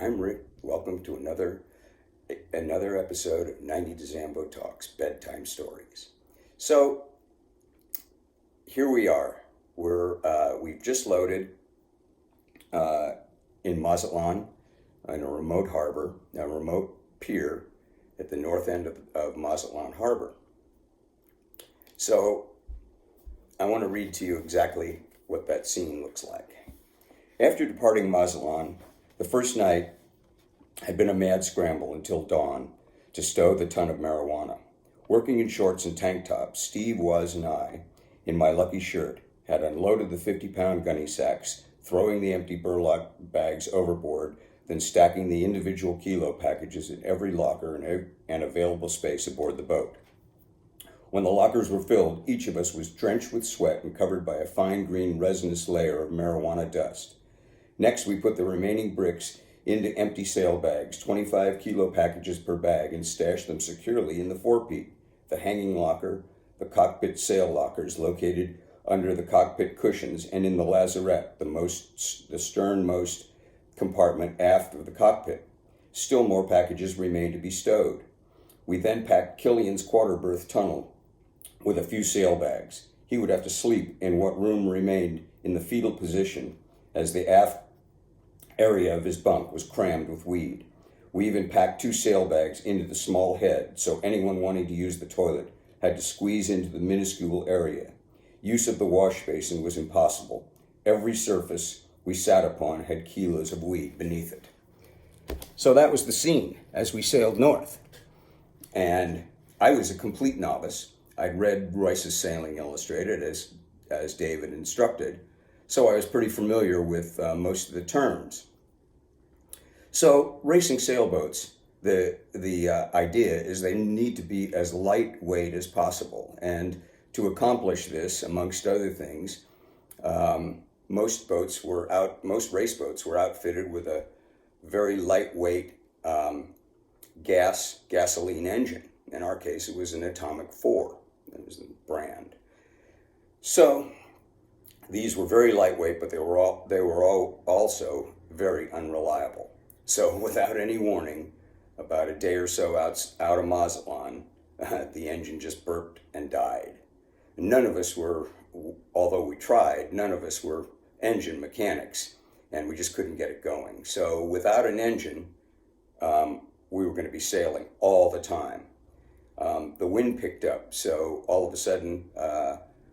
I'm Rick. Welcome to another episode of 90 to Zambo Talks, Bedtime Stories. So here we are. We've just loaded in Mazatlan in a remote harbor, a remote pier at the north end of Mazatlan Harbor. So I want to read to you exactly what that scene looks like. After departing Mazatlan, the first night had been a mad scramble until dawn to stow the ton of marijuana. Working in shorts and tank tops, Steve and I, in my lucky shirt, had unloaded the 50-pound gunny sacks, throwing the empty burlap bags overboard, then stacking the individual kilo packages in every locker and available space aboard the boat. When the lockers were filled, each of us was drenched with sweat and covered by a fine green resinous layer of marijuana dust. Next, we put the remaining bricks into empty sailbags, 25-kilo packages per bag, and stashed them securely in the forepeak, the hanging locker, the cockpit sail lockers located under the cockpit cushions, and in the lazarette, the sternmost compartment aft of the cockpit. Still more packages remained to be stowed. We then packed Killian's quarter berth tunnel with a few sailbags. He would have to sleep in what room remained in the fetal position, as the aft area of his bunk was crammed with weed. We even packed 2 sailbags into the small head, so anyone wanting to use the toilet had to squeeze into the minuscule area. Use of the wash basin was impossible. Every surface we sat upon had kilos of weed beneath it. So that was the scene as we sailed north. And I was a complete novice. I'd read Royce's Sailing Illustrated as David instructed, so I was pretty familiar with most of the terms. So racing sailboats, the idea is they need to be as lightweight as possible. And to accomplish this, amongst other things, most race boats were outfitted with a very lightweight gasoline engine. In our case, it was an Atomic 4. That was the brand. So these were very lightweight, but they were all also very unreliable. So without any warning, about a day or so out of Mazatlan, the engine just burped and died. None of us were, although we tried, none of us were engine mechanics, and we just couldn't get it going. So without an engine, we were going to be sailing all the time. The wind picked up, so all of a sudden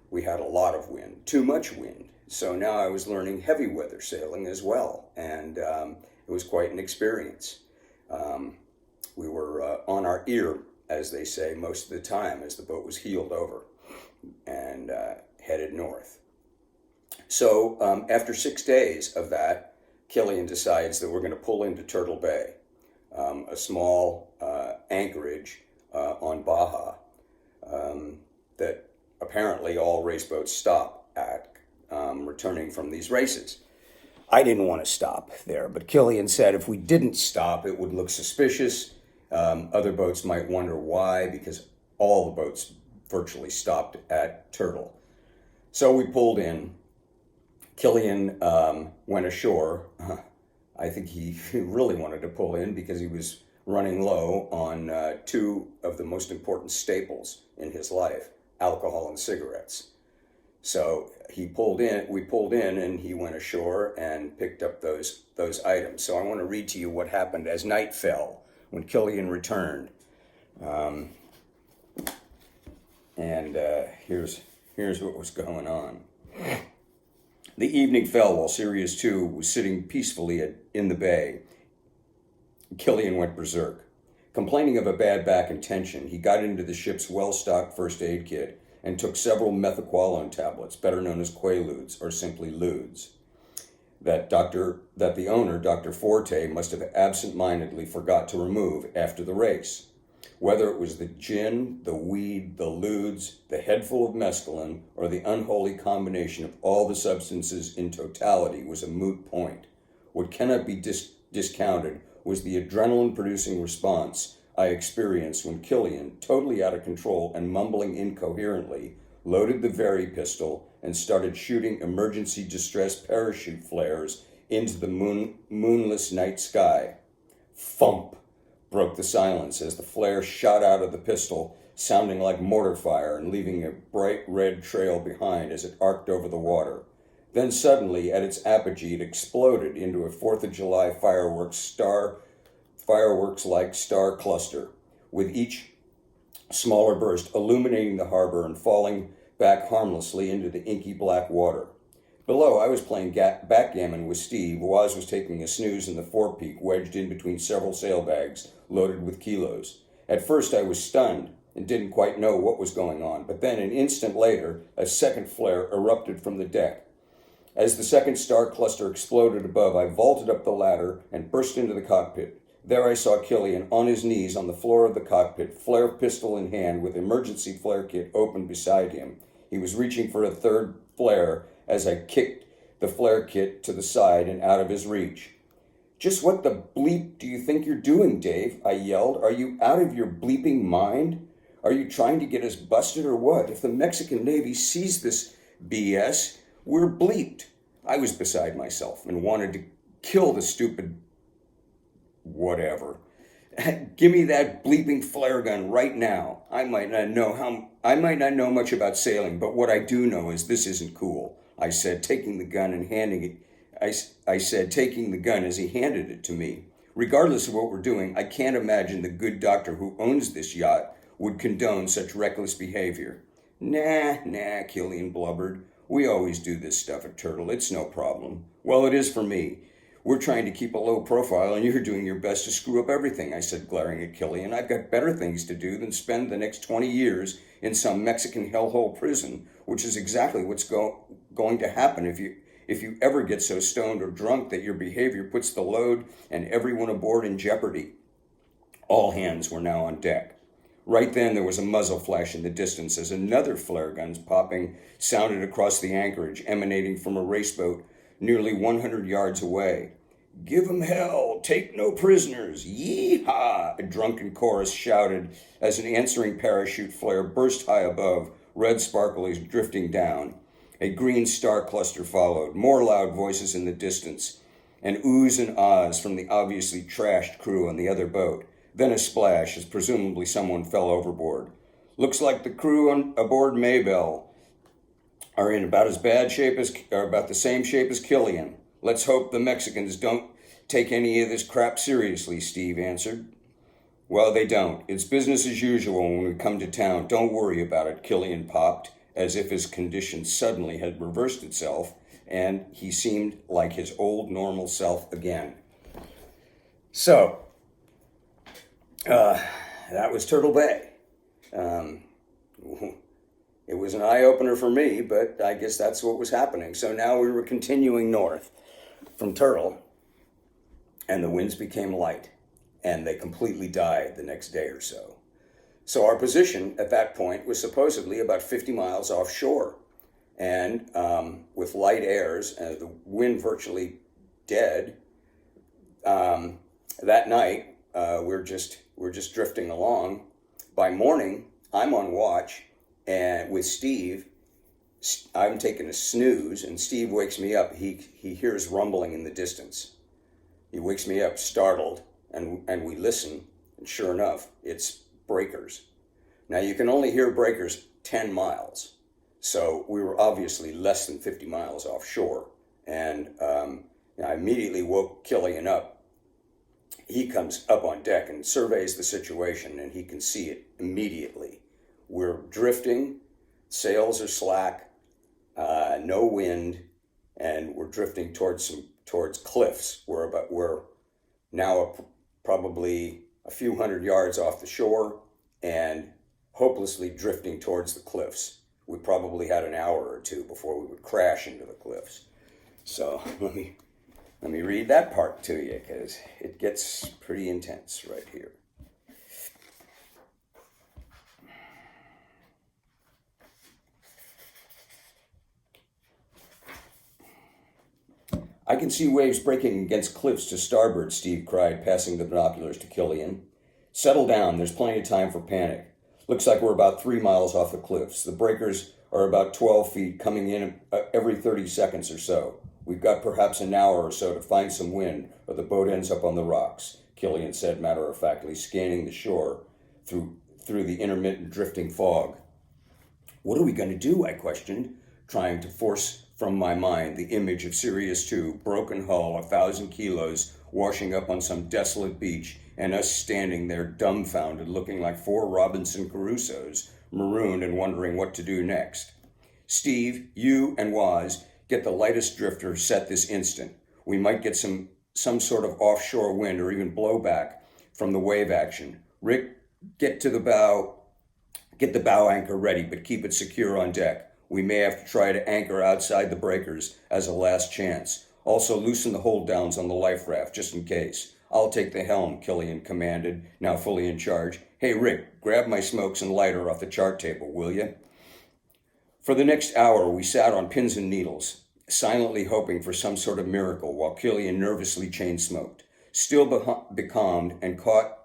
we had a lot of wind, too much wind. So now I was learning heavy weather sailing as well, and it was quite an experience. We were on our ear, as they say, most of the time as the boat was heeled over and headed north. So after 6 days of that, Killian decides that we're going to pull into Turtle Bay, a small anchorage on Baja that apparently all race boats stop at returning from these races. I didn't want to stop there, but Killian said if we didn't stop, it would look suspicious. Other boats might wonder why, because all the boats virtually stopped at Turtle. So we pulled in. Killian went ashore. I think he really wanted to pull in because he was running low on 2 of the most important staples in his life, alcohol and cigarettes. So we pulled in, and he went ashore and picked up those items. So I want to read to you what happened as night fell when Killian returned. Here's what was going on. The evening fell while Sirius 2 was sitting peacefully in the bay. Killian went berserk. Complaining of a bad back and tension, he got into the ship's well-stocked first aid kit and took several methaqualone tablets, better known as Quaaludes, or simply Ludes, that the owner, Dr. Forte, must have absent-mindedly forgot to remove after the race. Whether it was the gin, the weed, the Ludes, the head full of mescaline, or the unholy combination of all the substances in totality was a moot point. What cannot be discounted was the adrenaline-producing response I experienced when Killian, totally out of control and mumbling incoherently, loaded the Very pistol and started shooting emergency distress parachute flares into the moonless night sky. Thump broke the silence as the flare shot out of the pistol, sounding like mortar fire and leaving a bright red trail behind as it arced over the water. Then suddenly, at its apogee, it exploded into a 4th of July fireworks-like star cluster, with each smaller burst illuminating the harbor and falling back harmlessly into the inky black water. Below, I was playing backgammon with Steve. Waz was taking a snooze in the forepeak, wedged in between several sailbags loaded with kilos. At first, I was stunned and didn't quite know what was going on, but then an instant later, a second flare erupted from the deck. As the second star cluster exploded above, I vaulted up the ladder and burst into the cockpit. There I saw Killian on his knees on the floor of the cockpit, flare pistol in hand with emergency flare kit open beside him. He was reaching for a third flare as I kicked the flare kit to the side and out of his reach. "Just what the bleep do you think you're doing, Dave?" I yelled. "Are you out of your bleeping mind? Are you trying to get us busted or what? If the Mexican Navy sees this BS, we're bleeped." I was beside myself and wanted to kill the stupid whatever. "Give me that bleeping flare gun right now. I might not know much about sailing, but what I do know is this isn't cool," I said, taking the gun as he handed it to me. "Regardless of what we're doing, I can't imagine the good doctor who owns this yacht would condone such reckless behavior." Nah, Killian blubbered. "We always do this stuff at Turtle. It's no problem." "Well, it is for me. We're trying to keep a low profile, and you're doing your best to screw up everything," I said, glaring at Killian. "I've got better things to do than spend the next 20 years in some Mexican hellhole prison, which is exactly what's going to happen if you ever get so stoned or drunk that your behavior puts the load and everyone aboard in jeopardy." All hands were now on deck. Right then, there was a muzzle flash in the distance as another flare gun's popping sounded across the anchorage, emanating from a raceboat nearly 100 yards away. "Give 'em hell! Take no prisoners! Yee-haw!" a drunken chorus shouted as an answering parachute flare burst high above, red sparkles drifting down. A green star cluster followed, more loud voices in the distance, and oohs and ahs from the obviously trashed crew on the other boat. Then a splash as presumably someone fell overboard. "Looks like the crew aboard Maybelle are in about the same shape as Killian. Let's hope the Mexicans don't take any of this crap seriously," Steve answered. "Well, they don't. It's business as usual when we come to town. Don't worry about it," Killian popped, as if his condition suddenly had reversed itself, and he seemed like his old normal self again. So, that was Turtle Bay. It was an eye-opener for me, but I guess that's what was happening. So now we were continuing north from Turtle, and the winds became light, and they completely died the next day or so. So our position at that point was supposedly about 50 miles offshore, and with light airs and the wind virtually dead, that night we're just drifting along. By morning, I'm on watch, and with Steve, I'm taking a snooze, and Steve wakes me up. He hears rumbling in the distance. He wakes me up startled, and we listen, and sure enough, it's breakers. Now, you can only hear breakers 10 miles, so we were obviously less than 50 miles offshore, and I immediately woke Killian up. He comes up on deck and surveys the situation, and he can see it immediately. We're drifting, sails are slack, no wind, and we're drifting towards cliffs. We're now probably a few hundred yards off the shore and hopelessly drifting towards the cliffs. We probably had an hour or two before we would crash into the cliffs. So let me read that part to you, because it gets pretty intense right here. "I can see waves breaking against cliffs to starboard," Steve cried, passing the binoculars to Killian. "Settle down. There's plenty of time for panic. Looks like we're about 3 miles off the cliffs. The breakers are about 12 feet, coming in every 30 seconds or so. We've got perhaps an hour or so to find some wind, or the boat ends up on the rocks. Killian said matter-of-factly, scanning the shore through the intermittent drifting fog. What are we going to do? I questioned, trying to force from my mind the image of Sirius 2, broken hull, 1,000 kilos, washing up on some desolate beach, and us standing there dumbfounded, looking like four Robinson Crusoes, marooned and wondering what to do next. Steve, you and Waz get the lightest drifter set this instant. We might get some sort of offshore wind or even blowback from the wave action. Rick, get the bow anchor ready, but keep it secure on deck. We may have to try to anchor outside the breakers as a last chance. Also loosen the hold downs on the life raft, just in case. I'll take the helm, Killian commanded, now fully in charge. Hey, Rick, grab my smokes and lighter off the chart table, will you? For the next hour, we sat on pins and needles, silently hoping for some sort of miracle while Killian nervously chain-smoked. Still becalmed and caught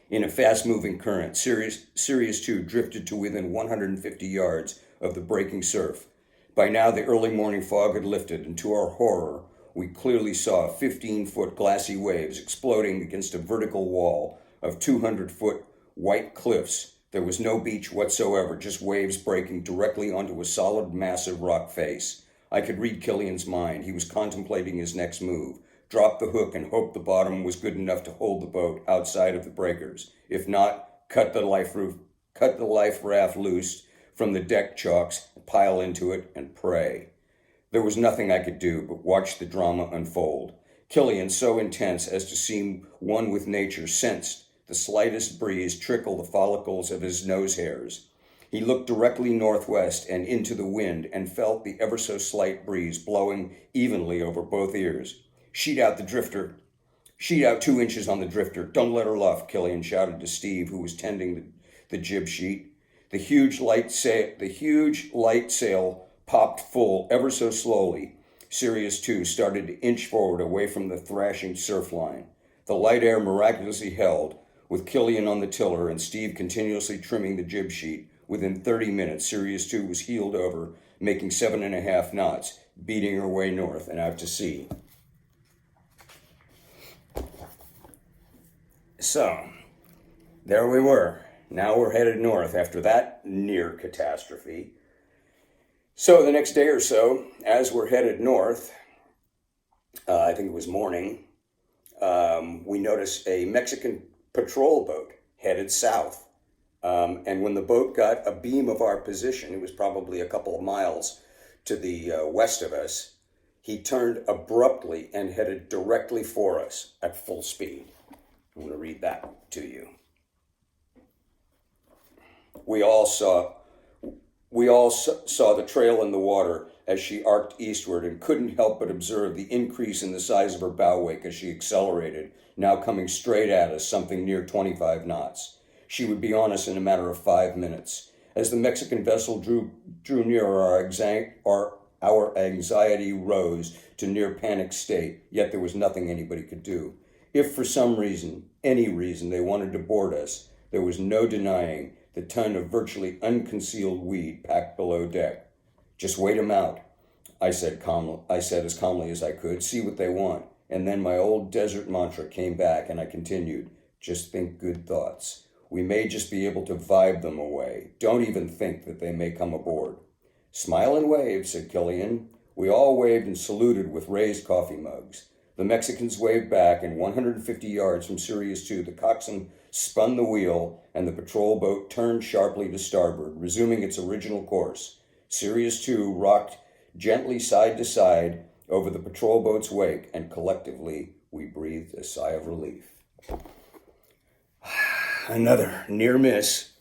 in a fast-moving current, Sirius 2 drifted to within 150 yards of the breaking surf. By now, the early morning fog had lifted, and to our horror, we clearly saw 15-foot glassy waves exploding against a vertical wall of 200-foot white cliffs. There was no beach whatsoever, just waves breaking directly onto a solid, massive rock face. I could read Killian's mind. He was contemplating his next move. Drop the hook and hope the bottom was good enough to hold the boat outside of the breakers. If not, cut the life raft loose from the deck chocks, pile into it, and pray. There was nothing I could do but watch the drama unfold. Killian, so intense as to seem one with nature, sensed the slightest breeze trickle the follicles of his nose hairs. He looked directly northwest and into the wind and felt the ever so slight breeze blowing evenly over both ears. Sheet out 2 inches on the drifter. Don't let her luff, Killian shouted to Steve, who was tending the jib sheet. The huge light sail popped full ever so slowly. Sirius 2 started to inch forward away from the thrashing surf line. The light air miraculously held, with Killian on the tiller and Steve continuously trimming the jib sheet. Within 30 minutes, Sirius 2 was heeled over, making 7.5 knots, beating her way north and out to sea. So, there we were. Now we're headed north after that near catastrophe. So the next day or so, as we're headed north, I think it was morning, we noticed a Mexican patrol boat headed south. And when the boat got a beam of our position, it was probably a couple of miles to the west of us, he turned abruptly and headed directly for us at full speed. I'm going to read that to you. We all saw the trail in the water as she arced eastward and couldn't help but observe the increase in the size of her bow wake as she accelerated, now coming straight at us, something near 25 knots. She would be on us in a matter of 5 minutes. As the Mexican vessel drew nearer, our anxiety rose to near panic state, yet there was nothing anybody could do. If for some reason, any reason, they wanted to board us, there was no denying the ton of virtually unconcealed weed packed below deck. Just wait 'em out, I said as calmly as I could. See what they want. And then my old desert mantra came back and I continued, just think good thoughts. We may just be able to vibe them away. Don't even think that they may come aboard. Smile and wave, said Killian. We all waved and saluted with raised coffee mugs. The Mexicans waved back, and 150 yards from Sirius 2, the coxswain spun the wheel, and the patrol boat turned sharply to starboard, resuming its original course. Sirius 2 rocked gently side to side over the patrol boat's wake, and collectively we breathed a sigh of relief. Another near miss.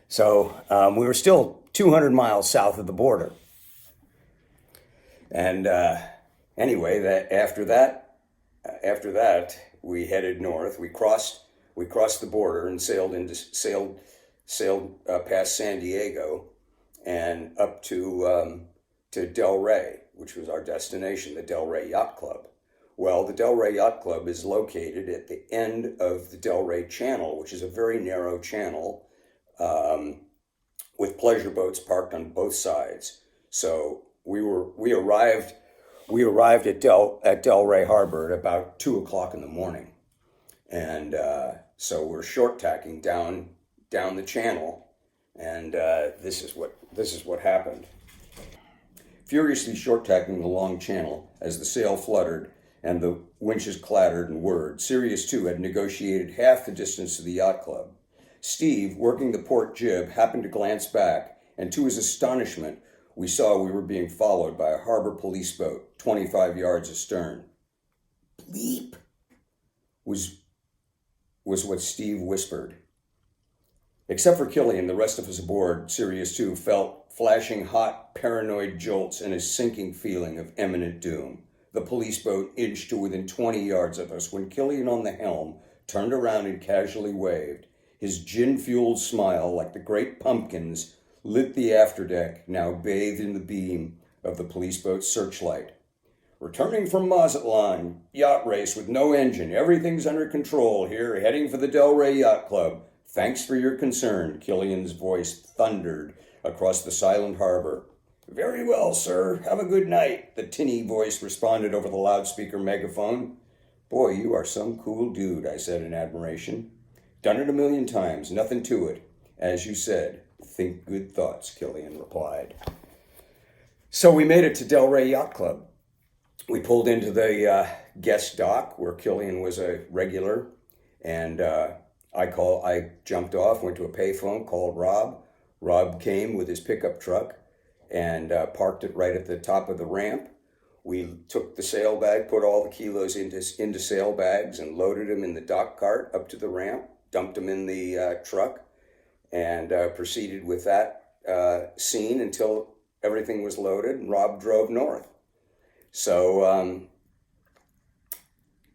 So we were still 200 miles south of the border. And anyway, after that, we headed north. We crossed the border and sailed past San Diego and up to Del Rey, which was our destination, the Rey Yacht Club. Well, the Rey Yacht Club is located at the end of the Del Rey Channel, which is a very narrow channel with pleasure boats parked on both sides. So we arrived We arrived at Del Rey Harbor at about 2 o'clock in the morning, and so we're short tacking down the channel, and this is what happened. Furiously short tacking the long channel as the sail fluttered and the winches clattered and whirred, Sirius 2 had negotiated half the distance to the yacht club. Steve, working the port jib, happened to glance back, and to his astonishment, we saw we were being followed by a harbor police boat 25 yards astern. Bleep, was what Steve whispered. Except for Killian, the rest of us aboard Sirius 2 felt flashing hot, paranoid jolts and a sinking feeling of imminent doom. The police boat inched to within 20 yards of us when Killian on the helm turned around and casually waved. His gin-fueled smile, like the great pumpkins, lit the afterdeck, now bathed in the beam of the police boat's searchlight. Returning from Mazatlan, yacht race with no engine. Everything's under control here, heading for the Del Rey Yacht Club. Thanks for your concern, Killian's voice thundered across the silent harbor. Very well, sir. Have a good night, the tinny voice responded over the loudspeaker megaphone. Boy, you are some cool dude, I said in admiration. Done it 1,000,000 times, nothing to it. As you said, think good thoughts, Killian replied. So we made it to Del Rey Yacht Club. We pulled into the guest dock where Killian was a regular, and I jumped off, went to a payphone, called Rob. Rob came with his pickup truck and parked it right at the top of the ramp. We took the sail bag, put all the kilos into sail bags and loaded them in the dock cart up to the ramp, dumped them in the truck, and proceeded with that scene until everything was loaded, and Rob drove north. So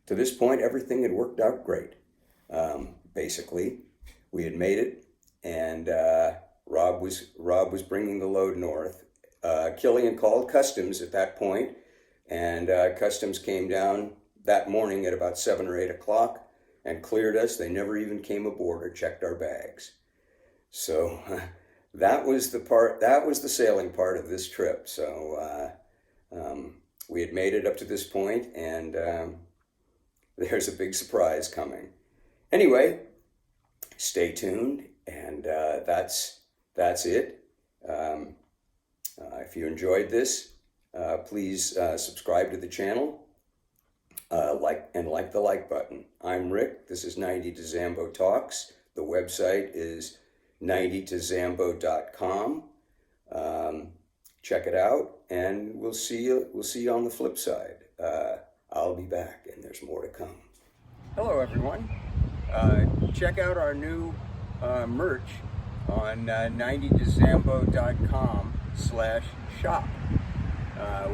to this point, everything had worked out great. Basically, we had made it, and Rob was bringing the load north. Killian called Customs at that point, and Customs came down that morning at about 7 or 8 o'clock and cleared us. They never even came aboard or checked our bags. So that was the sailing part of this trip. So we had made it up to this point, and there's a big surprise coming. Anyway, stay tuned, and that's it. If you enjoyed this, please subscribe to the channel, like the like button. I'm Rick. This is 90 to Zambo Talks. The website is 90tozambo.com. Check it out, and we'll see you on the flip side. I'll be back, and there's more to come. Hello, everyone. Check out our new merch on 90tozambo.com/shop.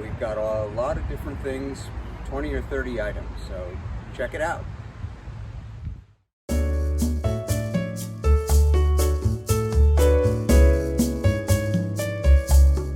We've got a lot of different things, 20 or 30 items, so check it out.